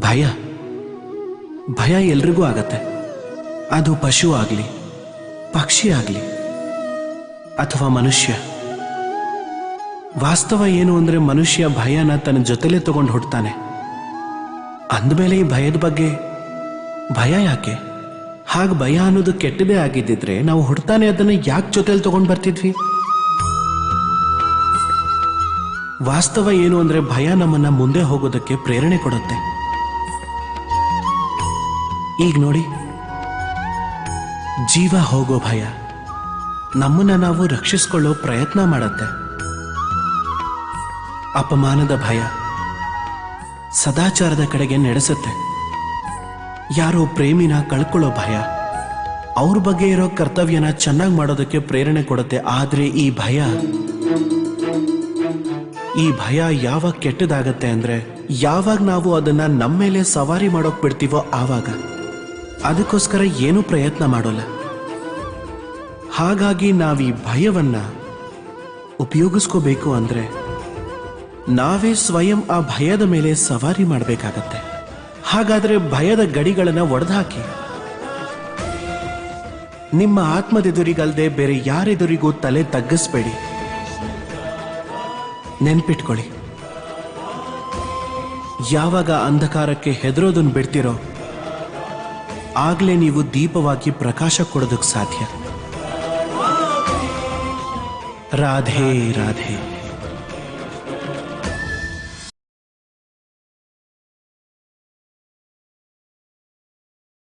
ಭಯ ಭಯ ಎಲ್ರಿಗೂ ಆಗತ್ತೆ. ಅದು ಪಶು ಆಗಲಿ, ಪಕ್ಷಿ ಆಗಲಿ, ಅಥವಾ ಮನುಷ್ಯ. ವಾಸ್ತವ ಏನು ಅಂದ್ರೆ ಮನುಷ್ಯ ಭಯನ ತನ್ನ ಜೊತೆಲೇ ತಗೊಂಡು ಹುಡ್ತಾನೆ. ಅಂದಮೇಲೆ ಈ ಭಯದ ಬಗ್ಗೆ ಭಯ ಯಾಕೆ? ಹಾಗೆ ಭಯ ಅನ್ನೋದು ಕೆಟ್ಟದೇ ಆಗಿದ್ದಿದ್ರೆ ನಾವು ಹುಡ್ತಾನೆ ಅದನ್ನ ಯಾಕೆ ಜೊತೆಲಿ ತಗೊಂಡು ಬರ್ತಿದ್ವಿ? ವಾಸ್ತವ ಏನು ಅಂದ್ರೆ ಭಯ ನಮ್ಮನ್ನ ಮುಂದೆ ಹೋಗೋದಕ್ಕೆ ಪ್ರೇರಣೆ ಕೊಡುತ್ತೆ. ಈಗ ನೋಡಿ, ಜೀವ ಹೋಗೋ ಭಯ ನಮ್ಮನ್ನ ನಾವು ರಕ್ಷಿಸಿಕೊಳ್ಳೋ ಪ್ರಯತ್ನ ಮಾಡುತ್ತೆ. ಅಪಮಾನದ ಭಯ ಸದಾಚಾರದ ಕಡೆಗೆ ನಡೆಸುತ್ತೆ. ಯಾರೋ ಪ್ರೇಮಿನ ಕಳ್ಕೊಳ್ಳೋ ಭಯ ಅವ್ರ ಬಗ್ಗೆ ಇರೋ ಕರ್ತವ್ಯನ ಚೆನ್ನಾಗಿ ಮಾಡೋದಕ್ಕೆ ಪ್ರೇರಣೆ ಕೊಡುತ್ತೆ. ಆದ್ರೆ ಈ ಭಯ ಯಾವಾಗ ಕೆಟ್ಟದಾಗತ್ತೆ ಅಂದ್ರೆ ಯಾವಾಗ ನಾವು ಅದನ್ನ ನಮ್ಮ ಮೇಲೆ ಸವಾರಿ ಮಾಡೋಕ್ ಬಿಡ್ತೀವೋ ಆವಾಗ. ಅದಕ್ಕೋಸ್ಕರ ಏನೂ ಪ್ರಯತ್ನ ಮಾಡೋಲ್ಲ. ಹಾಗಾಗಿ ನಾವು ಈ ಭಯವನ್ನ ಉಪಯೋಗಿಸ್ಕೋಬೇಕು ಅಂದ್ರೆ ನಾವೇ ಸ್ವಯಂ ಆ ಭಯದ ಮೇಲೆ ಸವಾರಿ ಮಾಡಬೇಕಾಗತ್ತೆ. ಹಾಗಾದ್ರೆ ಭಯದ ಗಡಿಗಳನ್ನ ಒಡೆದುಹಾಕಿ ನಿಮ್ಮ ಆತ್ಮದೆದುರಿಗಲ್ದೆ ಬೇರೆ ಯಾರೆದುರಿಗೂ ತಲೆ ತಗ್ಗಿಸ್ಬೇಡಿ. ನೆನ್ಪಿಟ್ಕೊಳ್ಳಿ, ಯಾವಾಗ ಅಂಧಕಾರಕ್ಕೆ ಹೆದರೋದನ್ನು ಬಿಡ್ತಿರೋ ಆಗ್ಲೇ ನೀವು ದೀಪವಾಗಿ ಪ್ರಕಾಶ ಕೊಡೋದಕ್ಕೆ ಸಾಧ್ಯ. ರಾಧೆ ರಾಧೆ.